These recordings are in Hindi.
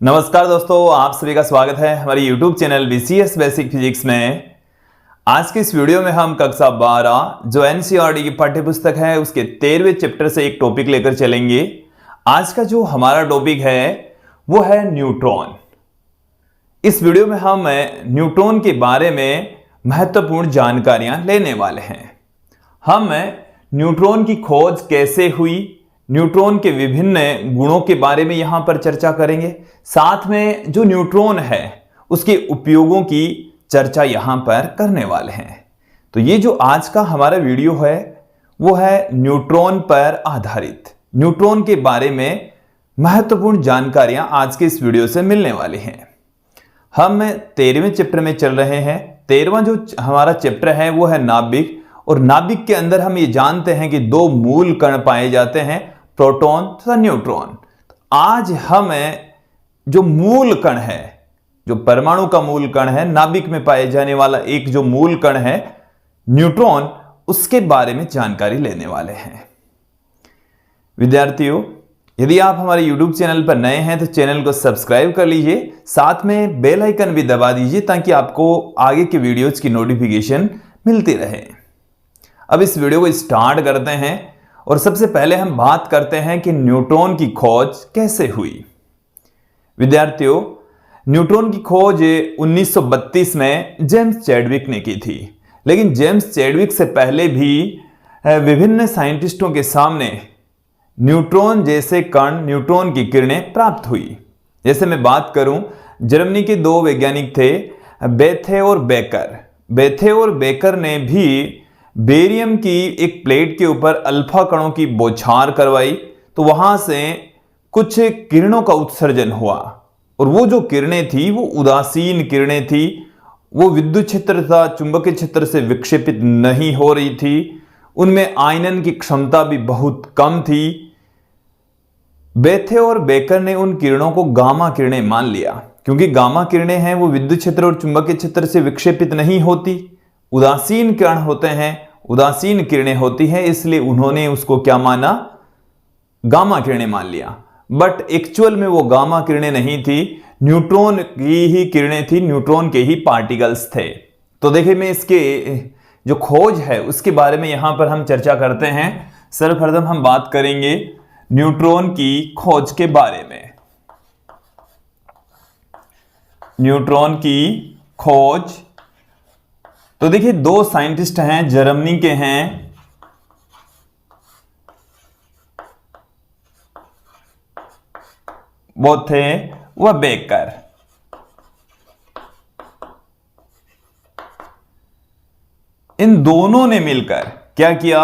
नमस्कार दोस्तों, आप सभी का स्वागत है हमारे YouTube channel BCS basic physics में। आज की इस वीडियो में हम कक्षा 12 जो NCERT की पाठ्य पुस्तक है उसके 13वें चैप्टर से एक टॉपिक लेकर चलेंगे। आज का जो हमारा टॉपिक है वो है न्यूट्रॉन। इस वीडियो में हम न्यूट्रॉन के बारे में महत्वपूर्ण जानकारियां लेने वाले हैं। हम न्यूट्रॉन की खोज कैसे हुई, न्यूट्रॉन के विभिन्न गुणों के बारे में यहां पर चर्चा करेंगे। साथ में जो न्यूट्रॉन है उसके उपयोगों की चर्चा यहां पर करने वाले हैं। तो ये जो आज का हमारा वीडियो है वो है न्यूट्रॉन पर आधारित। न्यूट्रॉन के बारे में महत्वपूर्ण जानकारियां आज के इस वीडियो से मिलने वाली हैं। हम 13वें चैप्टर में चल रहे हैं। 13वां जो हमारा चैप्टर है वो है नाभिक, और नाभिक के अंदर हम ये जानते हैं कि दो मूल कण पाए जाते हैं, प्रोटॉन तथा न्यूट्रॉन। आज हम जो मूल कण है, जो परमाणु का मूल कण है, नाभिक में पाए जाने वाला एक जो मूल कण है न्यूट्रॉन, उसके बारे में जानकारी लेने वाले हैं। विद्यार्थियों, यदि आप हमारे YouTube चैनल पर नए हैं तो चैनल को सब्सक्राइब कर लीजिए, साथ में बेल आइकन भी दबा दीजिए ताकि आपको आगे के वीडियोज की नोटिफिकेशन मिलती रहे। अब इस वीडियो को स्टार्ट करते हैं और सबसे पहले हम बात करते हैं कि न्यूट्रॉन की खोज कैसे हुई। विद्यार्थियों, न्यूट्रॉन की खोज 1932 में जेम्स चैडविक ने की थी, लेकिन जेम्स चैडविक से पहले भी विभिन्न साइंटिस्टों के सामने न्यूट्रॉन जैसे कण, न्यूट्रॉन की किरणें प्राप्त हुई। जैसे मैं बात करूं, जर्मनी के दो वैज्ञानिक थे, बेथे और बेकर। बेथे और बेकर ने भी बेरियम की एक प्लेट के ऊपर अल्फा कणों की बौछार करवाई, तो वहां से कुछ किरणों का उत्सर्जन हुआ, और वो जो किरणें थी वो उदासीन किरणें थी। वो विद्युत क्षेत्र तथा चुंबकीय क्षेत्र से विक्षेपित नहीं हो रही थी, उनमें आयनन की क्षमता भी बहुत कम थी। बेथे और बेकर ने उन किरणों को गामा किरणें मान लिया, क्योंकि गामा किरणें हैं वो विद्युत क्षेत्र और चुंबकीय क्षेत्र से विक्षेपित नहीं होती, उदासीन किरण होते हैं, उदासीन किरणें होती हैं, इसलिए उन्होंने उसको क्या माना, गामा किरणें मान लिया। बट एक्चुअल में वो गामा किरणें नहीं थी, न्यूट्रॉन की ही किरणें थी, न्यूट्रॉन के ही पार्टिकल्स थे। तो देखिए, मैं इसके जो खोज है उसके बारे में यहां पर हम चर्चा करते हैं। सर्वप्रथम हम बात करेंगे न्यूट्रॉन की खोज के बारे में। न्यूट्रॉन की खोज, तो देखिए दो साइंटिस्ट हैं, जर्मनी के हैं, वो थे वह बेकर। इन दोनों ने मिलकर क्या किया,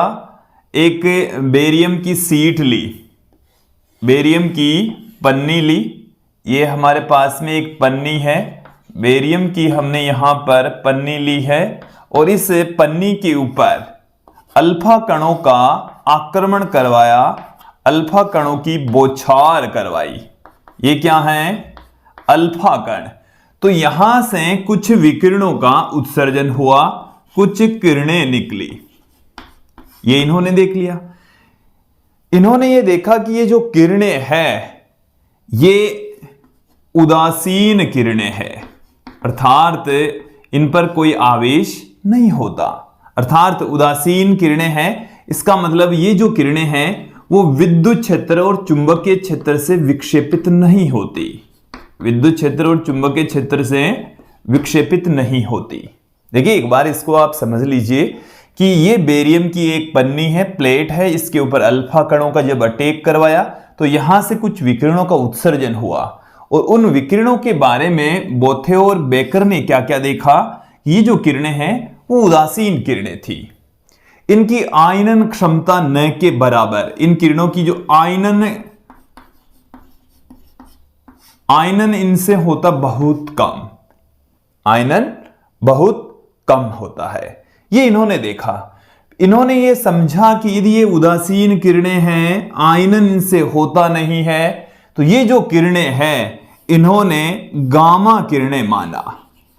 एक बेरियम की शीट ली, बेरियम की पन्नी ली। ये हमारे पास में एक पन्नी है, बेरियम की हमने यहां पर पन्नी ली है, और इस पन्नी के ऊपर अल्फा कणों का आक्रमण करवाया, अल्फा कणों की बौछार करवाई। ये क्या है, अल्फा कण। तो यहां से कुछ विकिरणों का उत्सर्जन हुआ, कुछ किरणें निकली। ये इन्होंने देख लिया। इन्होंने ये देखा कि ये जो किरणें हैं ये उदासीन किरणें हैं, अर्थात इन पर कोई आवेश नहीं होता, अर्थात उदासीन किरणें हैं। इसका मतलब ये जो किरणें हैं वो विद्युत क्षेत्र और चुंबकीय क्षेत्र से विक्षेपित नहीं होती, विद्युत क्षेत्र और चुंबकीय क्षेत्र से विक्षेपित नहीं होती। देखिए, एक बार इसको आप समझ लीजिए कि ये बेरियम की एक पन्नी है, प्लेट है, इसके ऊपर अल्फा कणों का जब अटैक करवाया तो यहां से कुछ विकिरणों का उत्सर्जन हुआ, और उन विकिरणों के बारे में बेथे और बेकर ने क्या क्या देखा, ये जो किरणें हैं वो उदासीन किरणें थी। इनकी आयनन क्षमता न के बराबर, इन किरणों की जो आयनन इनसे होता बहुत कम, आयनन बहुत कम होता है। ये इन्होंने देखा। इन्होंने ये समझा कि यदि ये उदासीन किरणें हैं, आयनन इनसे होता नहीं है, तो ये जो किरणें हैं इन्होंने गामा किरणें माना।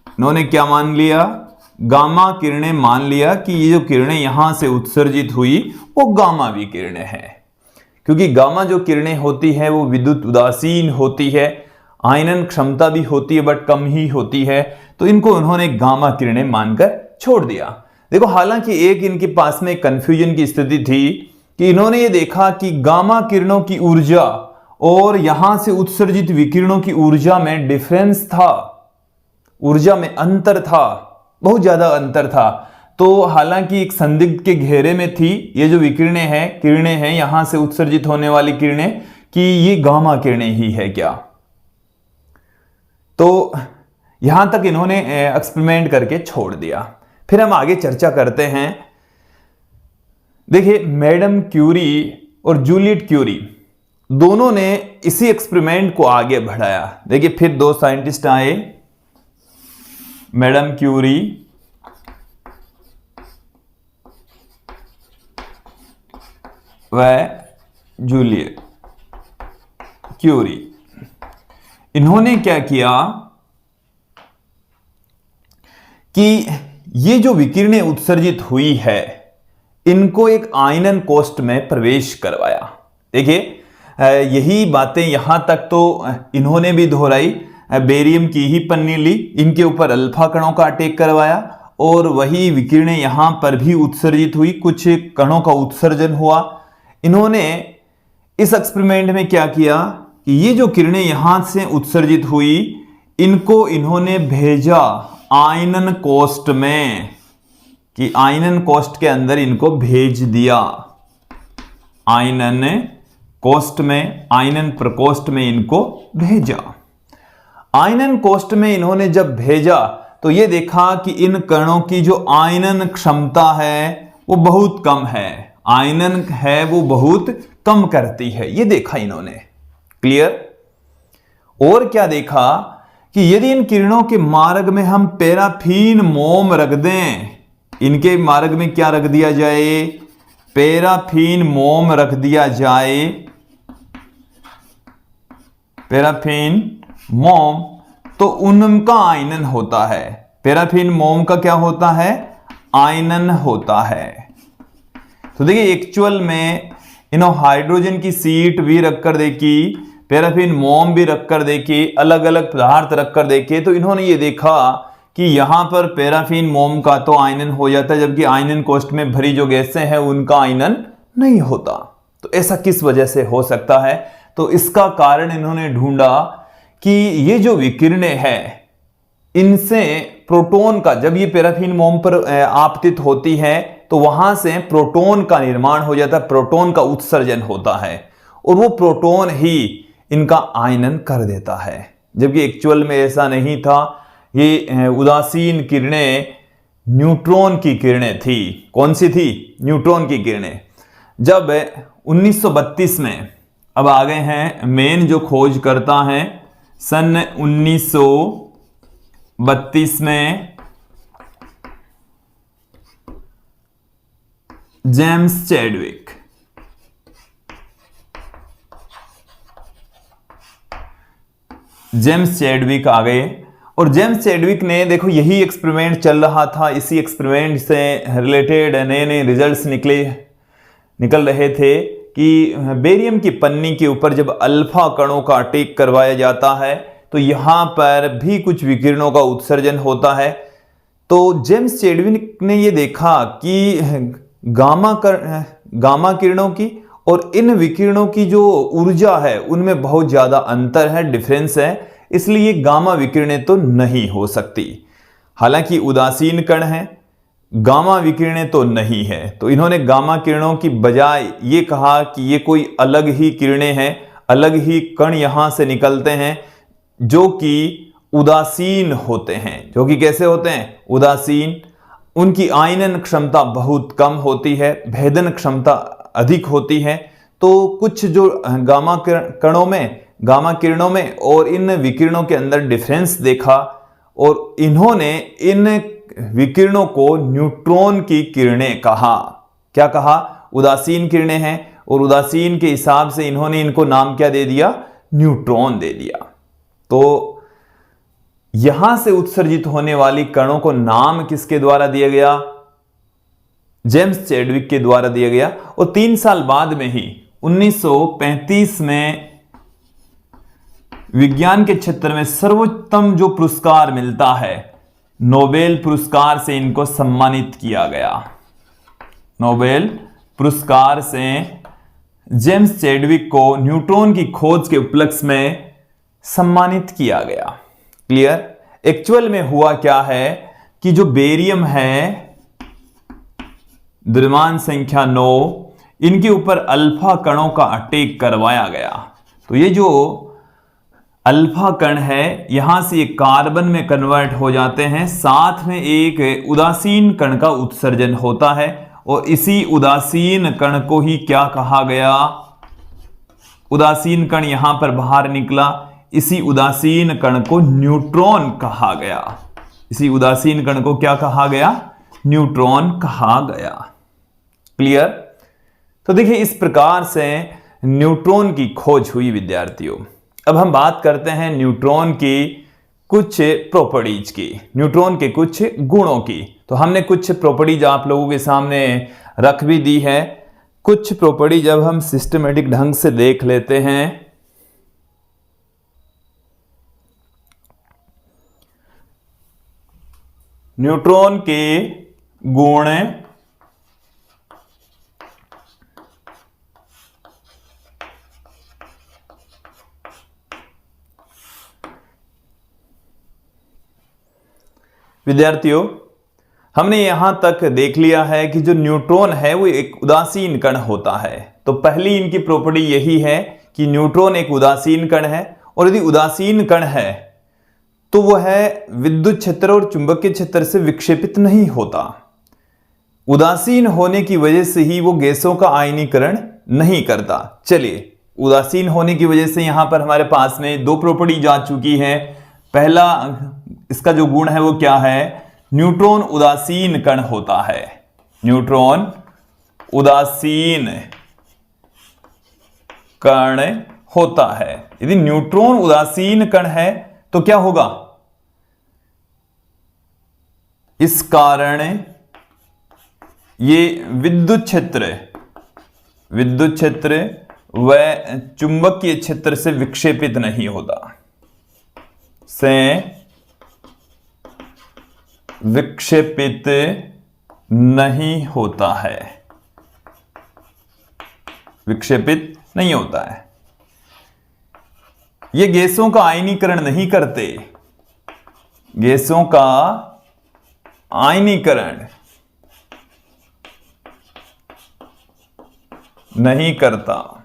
इन्होंने क्या मान लिया, गामा किरणें मान लिया कि ये जो किरणें यहां से उत्सर्जित हुई वो गामा विकिरणें हैं, क्योंकि गामा जो किरणें होती है वो विद्युत उदासीन होती है, आयनन क्षमता भी होती है बट कम ही होती है, तो इनको उन्होंने गामा किरणें मानकर छोड़ दिया। देखो, हालांकि एक इनके पास में कंफ्यूजन की स्थिति थी कि इन्होंने ये देखा कि गामा किरणों की ऊर्जा और यहां से उत्सर्जित विकिरणों की ऊर्जा में डिफरेंस था, ऊर्जा में अंतर था, बहुत ज्यादा अंतर था। तो हालांकि एक संदिग्ध के घेरे में थी ये जो किरणें हैं यहां से उत्सर्जित होने वाली किरणें, कि ये गामा किरणें ही है क्या। तो यहां तक इन्होंने एक्सपेरिमेंट करके छोड़ दिया। फिर हम आगे चर्चा करते हैं। देखिए, मैडम क्यूरी और जूलियट क्यूरी दोनों ने इसी एक्सपेरिमेंट को आगे बढ़ाया। देखिए, फिर दो साइंटिस्ट आए, मैडम क्यूरी व जूलियट क्यूरी। इन्होंने क्या किया कि ये जो विकिरणें उत्सर्जित हुई है इनको एक आयनन कोष्ठ में प्रवेश करवाया। देखिए, यही बातें यहां तक तो इन्होंने भी दोहराई, बेरियम की ही पन्नी ली, इनके ऊपर अल्फा कणों का अटैक करवाया और वही विकिरणें यहां पर भी उत्सर्जित हुई, कुछ कणों का उत्सर्जन हुआ। इन्होंने इस एक्सपेरिमेंट में क्या किया कि ये जो किरणें यहां से उत्सर्जित हुई इनको इन्होंने भेजा आयनन कोष्ठ में, कि आयनन कोष्ठ के अंदर इनको भेज दिया, आयनन कोष्ठ में, आयनन प्रकोष्ठ में इनको भेजा। आयनन कोष्ठ में इन्होंने जब भेजा तो ये देखा कि इन कणों की जो आयनन क्षमता है वो बहुत कम है, आयनन है वो बहुत कम करती है, ये देखा इन्होंने। क्लियर। और क्या देखा कि यदि इन किरणों के मार्ग में हम पैराफीन मोम रख दें, इनके मार्ग में क्या रख दिया जाए, पैराफीन मोम रख दिया जाए, पैराफीन मोम, तो उनका आयनन होता है। पैराफीन मोम का क्या होता है, आयनन होता है। तो देखिए, एक्चुअल में इन्होंने हाइड्रोजन की सीट भी रखकर देखी, पैराफीन मोम भी रखकर देखी, अलग अलग पदार्थ रखकर देखे, तो इन्होंने ये देखा कि यहां पर पैराफीन मोम का तो आयनन हो जाता है, जबकि आयनन कोष्ठ में भरी जो गैसें हैं उनका आयनन नहीं होता। तो ऐसा किस वजह से हो सकता है? तो इसका कारण इन्होंने ढूंढा कि ये जो विकिरणें हैं इनसे प्रोटॉन का, जब ये पैराफीन मोम पर आपतित होती है तो वहां से प्रोटॉन का निर्माण हो जाता है, प्रोटॉन का उत्सर्जन होता है और वो प्रोटॉन ही इनका आयनन कर देता है, जबकि एक्चुअल में ऐसा नहीं था। ये उदासीन किरणें न्यूट्रॉन की किरणें थी। कौन सी थी? न्यूट्रॉन की किरणें। जब 1932 में, अब आ गए हैं मेन जो खोज करता है, सन 1932 में जेम्स चैडविक, जेम्स चैडविक आ गए और जेम्स चैडविक ने, देखो यही एक्सपेरिमेंट चल रहा था, इसी एक्सपेरिमेंट से रिलेटेड नए नए रिजल्ट्स निकल रहे थे कि बेरियम की पन्नी के ऊपर जब अल्फा कणों का अटैक करवाया जाता है तो यहां पर भी कुछ विकिरणों का उत्सर्जन होता है। तो जेम्स चैडविक ने यह देखा कि गामा किरणों की और इन विकिरणों की जो ऊर्जा है उनमें बहुत ज्यादा अंतर है, डिफरेंस है, इसलिए गामा विकिरणें तो नहीं हो सकती। हालांकि उदासीन कण हैं, गामा विकिरणें तो नहीं है। तो इन्होंने गामा किरणों की बजाय ये कहा कि ये कोई अलग ही किरणें हैं, अलग ही कण यहां से निकलते हैं जो कि उदासीन होते हैं। जो कि कैसे होते हैं? उदासीन। उनकी आयनन क्षमता बहुत कम होती है, भेदन क्षमता अधिक होती है। तो कुछ जो गामा किरणों में और इन विकिरणों के अंदर डिफरेंस देखा और इन्होंने इन विकिरणों को न्यूट्रॉन की किरणें कहा। क्या कहा? उदासीन किरणें हैं और उदासीन के हिसाब से इन्होंने इनको नाम क्या दे दिया? न्यूट्रॉन दे दिया। तो यहां से उत्सर्जित होने वाली कणों को नाम किसके द्वारा दिया गया? जेम्स चैडविक के द्वारा दिया गया। और 3 साल बाद में ही 1935 में विज्ञान के क्षेत्र में सर्वोत्तम जो पुरस्कार मिलता है, नोबेल पुरस्कार से इनको सम्मानित किया गया। नोबेल पुरस्कार से जेम्स चैडविक को न्यूट्रॉन की खोज के उपलक्ष्य में सम्मानित किया गया। क्लियर? एक्चुअल में हुआ क्या है कि जो बेरियम है द्रव्यमान संख्या 9, इनके ऊपर अल्फा कणों का अटैक करवाया गया। तो ये जो अल्फा कण है यहां से ये कार्बन में कन्वर्ट हो जाते हैं, साथ में एक उदासीन कण का उत्सर्जन होता है और इसी उदासीन कण को ही क्या कहा गया? उदासीन कण यहां पर बाहर निकला, इसी उदासीन कण को न्यूट्रॉन कहा गया। इसी उदासीन कण को क्या कहा गया? न्यूट्रॉन कहा गया। क्लियर? तो देखिए इस प्रकार से न्यूट्रॉन की खोज हुई विद्यार्थियों। अब हम बात करते हैं न्यूट्रॉन की कुछ प्रॉपर्टीज की, न्यूट्रॉन के कुछ गुणों की। तो हमने कुछ प्रॉपर्टीज आप लोगों के सामने रख भी दी है। कुछ प्रॉपर्टीज जब हम सिस्टमेटिक ढंग से देख लेते हैं। न्यूट्रॉन के गुण विद्यार्थियों, हमने यहां तक देख लिया है कि जो न्यूट्रॉन है वो एक उदासीन कण होता है। तो पहली इनकी प्रॉपर्टी यही है कि न्यूट्रॉन एक उदासीन कण है, और यदि उदासीन कण है तो वह है विद्युत क्षेत्र और चुंबकीय क्षेत्र से विक्षेपित नहीं होता। उदासीन होने की वजह से ही वो गैसों का आयनीकरण नहीं करता। चलिए, उदासीन होने की वजह से यहां पर हमारे पास में दो प्रॉपर्टी जा चुकी है। पहला इसका जो गुण है वो क्या है? न्यूट्रॉन उदासीन कण होता है। न्यूट्रॉन उदासीन कण होता है। यदि न्यूट्रॉन उदासीन कण है तो क्या होगा? इस कारण ये विद्युत क्षेत्र व चुंबकीय क्षेत्र से विक्षेपित नहीं होता, से विक्षेपित नहीं होता है, विक्षेपित नहीं होता है। ये गैसों का आयनीकरण नहीं करते, गैसों का आयनीकरण नहीं करता।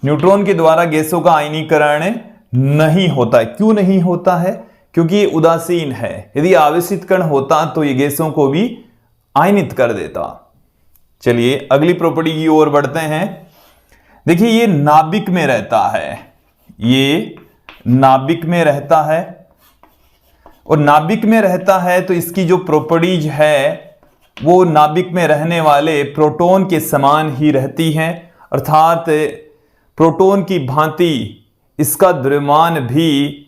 न्यूट्रॉन के द्वारा गैसों का आयनीकरण नहीं होता है। क्यों नहीं होता है? क्योंकि ये उदासीन है। यदि आवेशित कण होता तो ये गैसों को भी आयनित कर देता। चलिए अगली प्रॉपर्टी की ओर बढ़ते हैं। देखिए ये नाभिक में रहता है, ये नाभिक में रहता है, और नाभिक में रहता है तो इसकी जो प्रॉपर्टीज है वो नाभिक में रहने वाले प्रोटॉन के समान ही रहती हैं। अर्थात प्रोटॉन की भांति इसका द्रव्यमान भी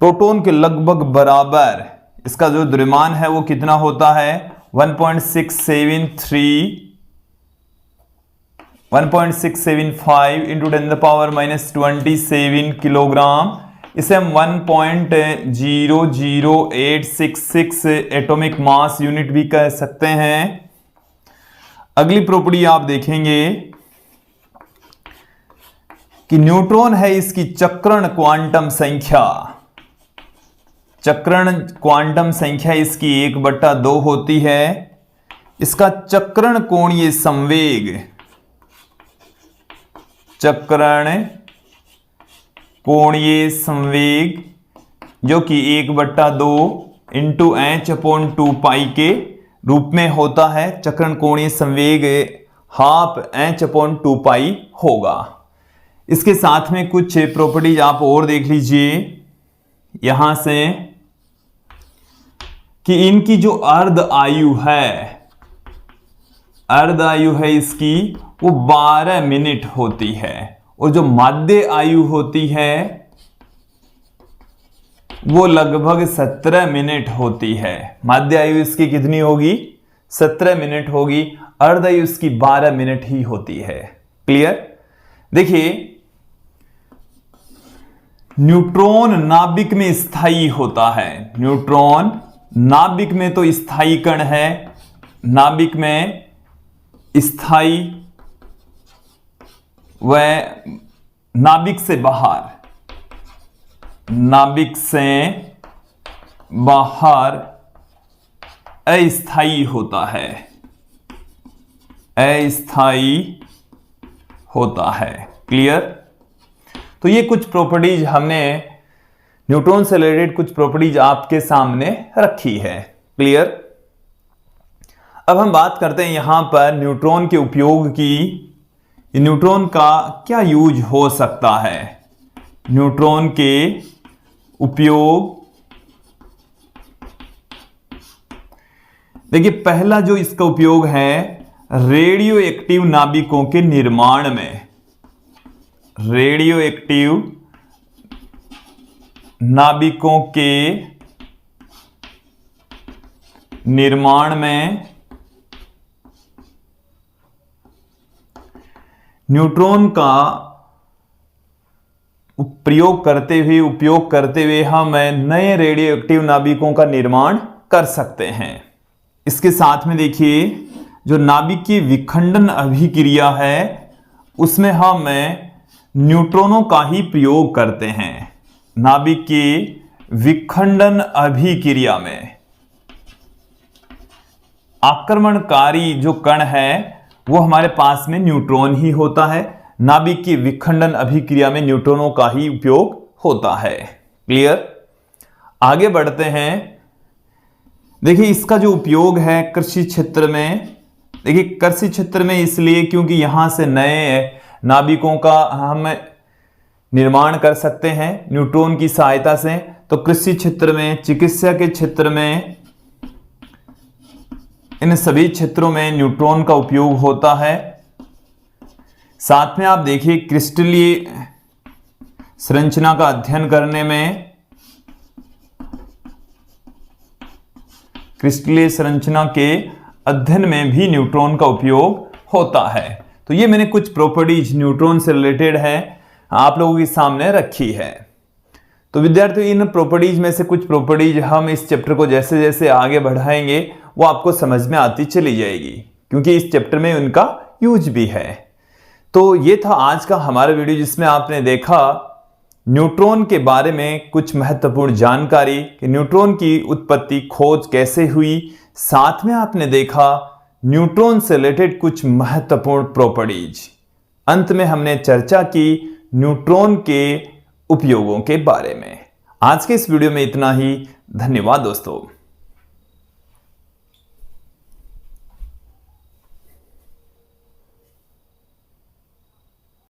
प्रोटॉन के लगभग बराबर, इसका जो द्रव्यमान है वो कितना होता है? 1.675 इंटू 10⁻⁻27 किलोग्राम। इसे हम 1.00866 एटॉमिक मास यूनिट भी कह सकते हैं। अगली प्रॉपर्टी आप देखेंगे कि न्यूट्रॉन है, इसकी चक्रण क्वांटम संख्या, चक्रण क्वांटम संख्या इसकी 1/2 होती है। इसका चक्रण कोणीय संवेग, चक्रण कोणीय संवेग जो कि 1/2 इंटू h/2π के रूप में होता है। चक्रण कोणीय संवेग 12 h/2π होगा। इसके साथ में कुछ प्रॉपर्टीज आप और देख लीजिए यहां से कि इनकी जो अर्ध आयु है इसकी वो 12 मिनट होती है, और जो माध्य आयु होती है वो लगभग 17 मिनट होती है। माध्य आयु इसकी कितनी होगी? 17 मिनट होगी। अर्ध आयु इसकी 12 मिनट ही होती है। क्लियर? देखिए न्यूट्रॉन नाभिक में स्थायी होता है। न्यूट्रॉन नाभिक में तो स्थायी कण है, नाभिक में स्थायी व नाभिक से बाहर, नाभिक से बाहर अस्थायी होता है, अस्थायी होता है। क्लियर? तो ये कुछ प्रॉपर्टीज हमने न्यूट्रॉन से रिलेटेड कुछ प्रॉपर्टीज आपके सामने रखी है। क्लियर? अब हम बात करते हैं यहां पर न्यूट्रॉन के उपयोग की। न्यूट्रॉन का क्या यूज हो सकता है? न्यूट्रॉन के उपयोग, देखिए पहला जो इसका उपयोग है रेडियो एक्टिव नाभिकों के निर्माण में, रेडियो एक्टिव नाभिकों के निर्माण में न्यूट्रॉन का उपयोग करते हुए हम नए रेडियो एक्टिव नाभिकों का निर्माण कर सकते हैं। इसके साथ में देखिए जो नाभिक की विखंडन अभिक्रिया है उसमें हम न्यूट्रॉनों का ही प्रयोग करते हैं। नाभिक की विखंडन अभिक्रिया में आक्रमणकारी जो कण है वो हमारे पास में न्यूट्रॉन ही होता है। नाभिक की विखंडन अभिक्रिया में न्यूट्रॉनों का ही उपयोग होता है। क्लियर? आगे बढ़ते हैं। देखिए इसका जो उपयोग है कृषि क्षेत्र में, देखिए कृषि क्षेत्र में इसलिए क्योंकि यहां से नए नाभिकों का हम निर्माण कर सकते हैं न्यूट्रॉन की सहायता से। तो कृषि क्षेत्र में, चिकित्सा के क्षेत्र में, इन सभी क्षेत्रों में न्यूट्रॉन का उपयोग होता है। साथ में आप देखिए क्रिस्टलीय संरचना का अध्ययन करने में, क्रिस्टलीय संरचना के अध्ययन में भी न्यूट्रॉन का उपयोग होता है। तो ये मैंने कुछ प्रॉपर्टीज न्यूट्रॉन से रिलेटेड है आप लोगों के सामने रखी है। तो विद्यार्थियों इन प्रॉपर्टीज में से कुछ प्रॉपर्टीज हम इस चैप्टर को जैसे जैसे आगे बढ़ाएंगे वो आपको समझ में आती चली जाएगी, क्योंकि इस चैप्टर में उनका यूज भी है। तो ये था आज का हमारा वीडियो जिसमें आपने देखा न्यूट्रॉन के बारे में कुछ महत्वपूर्ण जानकारी कि न्यूट्रॉन की उत्पत्ति खोज कैसे हुई। साथ में आपने देखा न्यूट्रॉन से रिलेटेड कुछ महत्वपूर्ण प्रॉपर्टीज। अंत में हमने चर्चा की न्यूट्रॉन के उपयोगों के बारे में। आज के इस वीडियो में इतना ही। धन्यवाद दोस्तों।